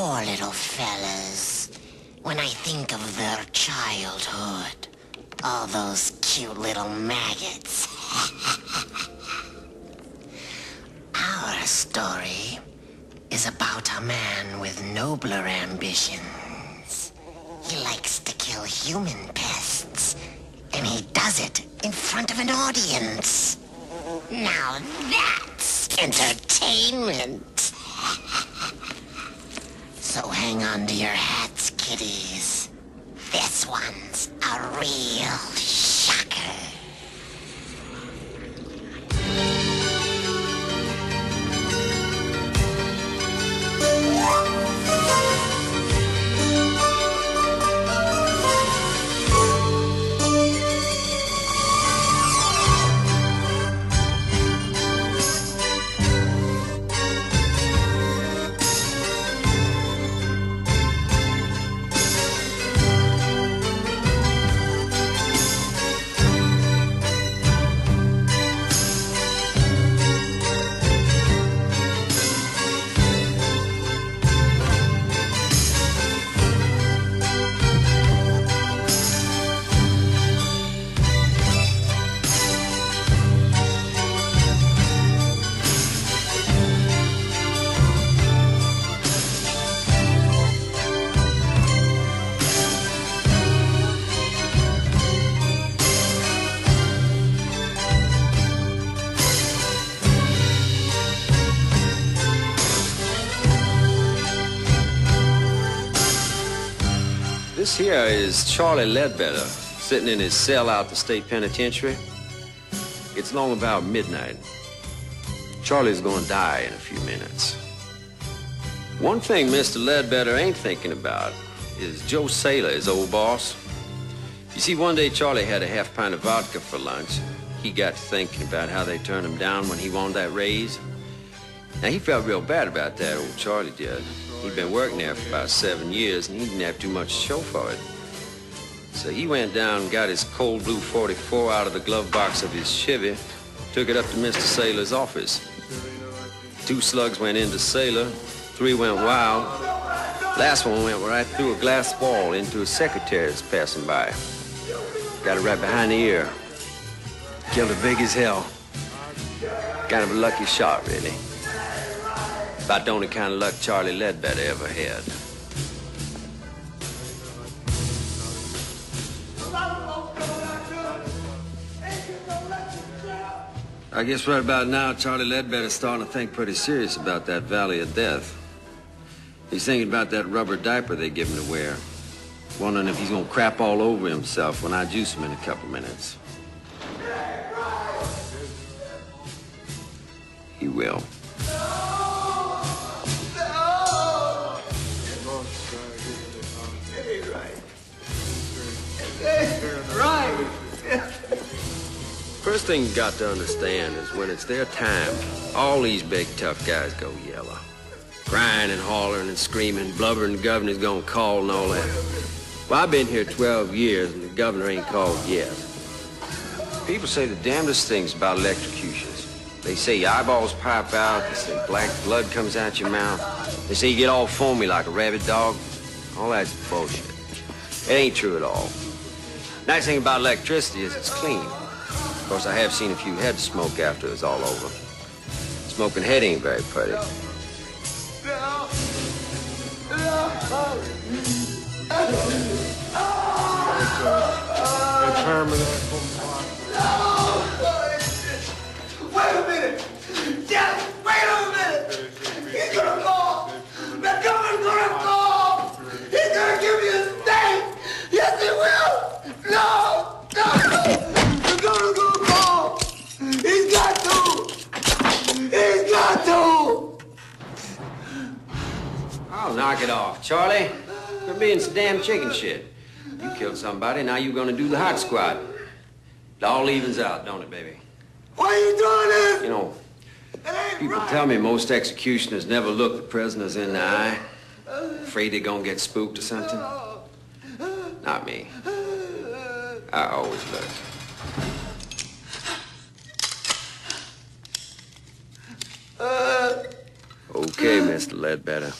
poor little fellas. When I think of their childhood, all those cute little maggots. Our story is about a man with nobler ambitions. He likes to kill human pests, and he does it in front of an audience. Now that's entertainment. So hang on to your hats, kiddies. This one's a real shocker. This here is Charlie Ledbetter, sitting in his cell out the state penitentiary. It's long about midnight. Charlie's gonna die in a few minutes. One thing Mr. Ledbetter ain't thinking about is Joe Saylor, his old boss. You see, one day Charlie had a half pint of vodka for lunch. He got to thinking about how they turned him down when he wanted that raise. Now, he felt real bad about that, old Charlie did. He'd been working there for about 7 years, and he didn't have too much to show for it. So he went down and got his cold blue 44 out of the glove box of his Chevy, took it up to Mr. Saylor's office. 2 slugs went into Saylor, 3 went wild. Last one went right through a glass wall into a secretary that's passing by. Got it right behind the ear. Killed her big as hell. Kind of a lucky shot, really. About the only kind of luck Charlie Ledbetter ever had. I guess right about now, Charlie Ledbetter's starting to think pretty serious about that Valley of Death. He's thinking about that rubber diaper they give him to wear. Wondering if he's gonna crap all over himself when I juice him in a couple minutes. He will. Right. First thing you got to understand is when it's their time, all these big tough guys go yellow. Crying and hollering and screaming, blubbering the governor's gonna call and all that. Well, I've been here 12 years and the governor ain't called yet. People say the damnedest things about electrocutions. They say your eyeballs pop out, they say black blood comes out your mouth. They say you get all foamy like a rabid dog. All that's bullshit. It ain't true at all. Nice thing about electricity is it's clean. Of course, I have seen a few heads smoke after it's all over. Smoking head ain't very pretty. Wait a minute! Just wait a minute! He's gonna call! The governor's gonna call! He's gonna give me a state! Yes, he will! No! The governor's gonna call! He's got to! He's got to! I'll knock it off, Charlie. You're being some damn chicken shit. You killed somebody, now you're gonna do the hot squat. It all evens out, don't it, baby? Why are you doing this? You know, It ain't people right. tell me most executioners never look the prisoners in the eye. Afraid they're gonna get spooked or something. Not me. I always look. Okay, Mr. Ledbetter.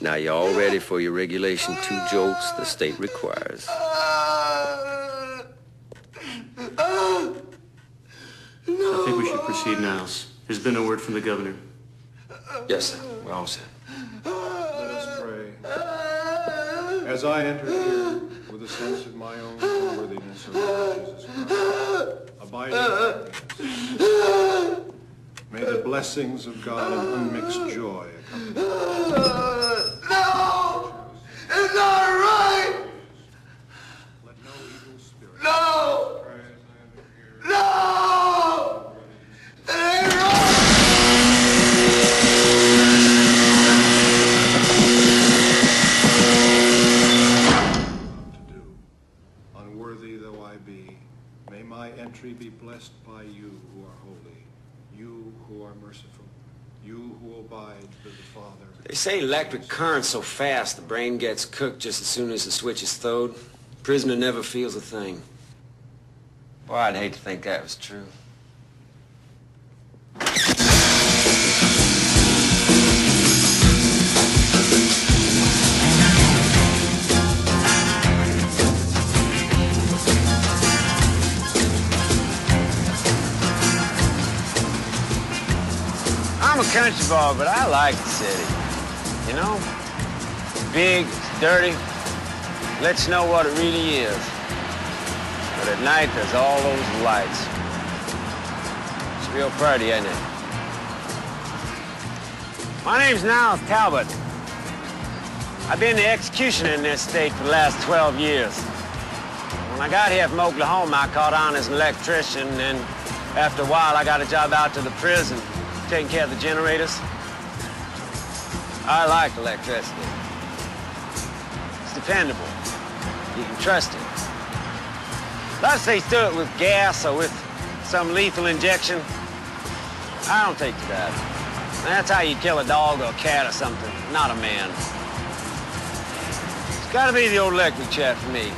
Now, you all ready for your regulation 2 jolts the state requires? I think we should proceed, Niles. There's been a word from the governor. Yes, sir. We're all set. Let us pray. As I enter here with a sense of my own unworthiness, O Lord Jesus Christ, abiding happiness, may the blessings of God and unmixed joy accompany me. No! It's not right! Let no evil spirit. No! No! It ain't right! To do. Unworthy though I be, may my entry be blessed by you who are holy, you who are merciful, you who abide with the Father. They say electric current's so fast the brain gets cooked just as soon as the switch is throwed. Prisoner never feels a thing. Boy, I'd hate to think that was true. I'm a country boy, but I like the city. You know? It's big, it's dirty, lets you know what it really is. But at night, there's all those lights. It's real pretty, ain't it? My name's Niles Talbot. I've been the executioner in this state for the last 12 years. When I got here from Oklahoma, I caught on as an electrician, and after a while, I got a job out to the prison, taking care of the generators. I like electricity. It's dependable. You can trust it. Let's say do it with gas or with some lethal injection. I don't take to that. That's how you kill a dog or a cat or something, not a man. It's gotta be the old electric chat for me.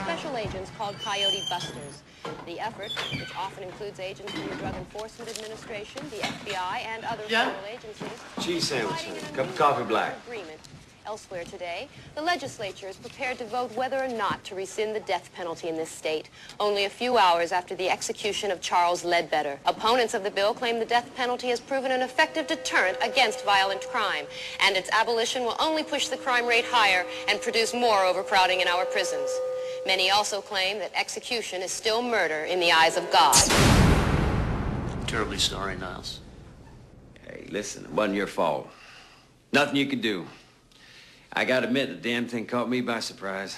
Special agents called Coyote Busters. The effort, which often includes agents from the Drug Enforcement Administration, the FBI, and other federal agencies... Cheese sandwich, cup of coffee black. ...agreement. Elsewhere today, the legislature is prepared to vote whether or not to rescind the death penalty in this state, only a few hours after the execution of Charles Ledbetter. Opponents of the bill claim the death penalty has proven an effective deterrent against violent crime, and its abolition will only push the crime rate higher and produce more overcrowding in our prisons. Many also claim that execution is still murder in the eyes of God. I'm terribly sorry, Niles. Hey, listen, it wasn't your fault. Nothing you could do. I gotta admit, the damn thing caught me by surprise.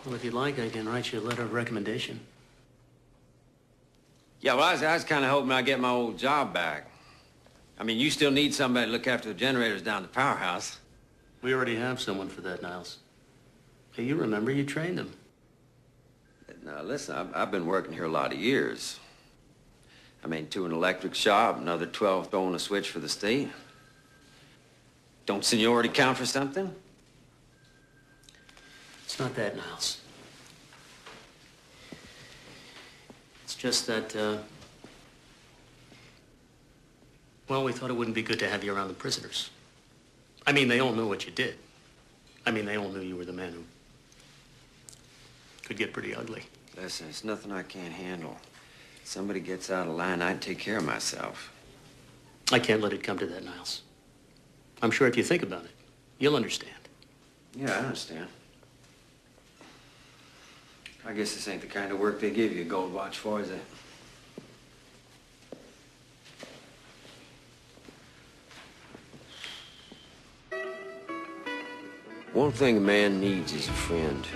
Well, if you'd like, I can write you a letter of recommendation. Yeah, well, I was kind of hoping I'd get my old job back. I mean, you still need somebody to look after the generators down at the powerhouse. We already have someone for that, Niles. Hey, you remember you trained him. Now, listen, I've been working here a lot of years. I mean, 2 in an electric shop, another 12 throwing a switch for the state. Don't seniority count for something? It's not that, Niles. It's just that, well, we thought it wouldn't be good to have you around the prisoners. I mean, they all knew what you did. I mean, they all knew you were the man who could get pretty ugly. Listen, it's nothing I can't handle. If somebody gets out of line, I'd take care of myself. I can't let it come to that, Niles. I'm sure if you think about it, you'll understand. Yeah, I understand. I guess this ain't the kind of work they give you a gold watch for, is it? One thing a man needs is a friend.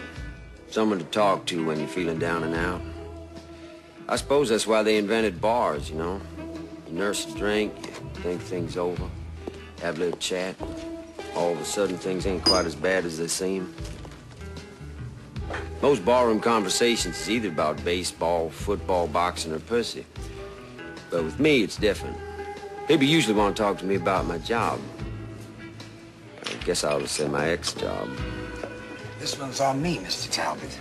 Someone to talk to when you're feeling down and out. I suppose that's why they invented bars, you know. You nurse a drink, you think things over, have a little chat. All of a sudden, things ain't quite as bad as they seem. Most barroom conversations is either about baseball, football, boxing, or pussy. But with me, it's different. People usually want to talk to me about my job. I guess I ought to say my ex-job. This one's on me, Mr. Talbot.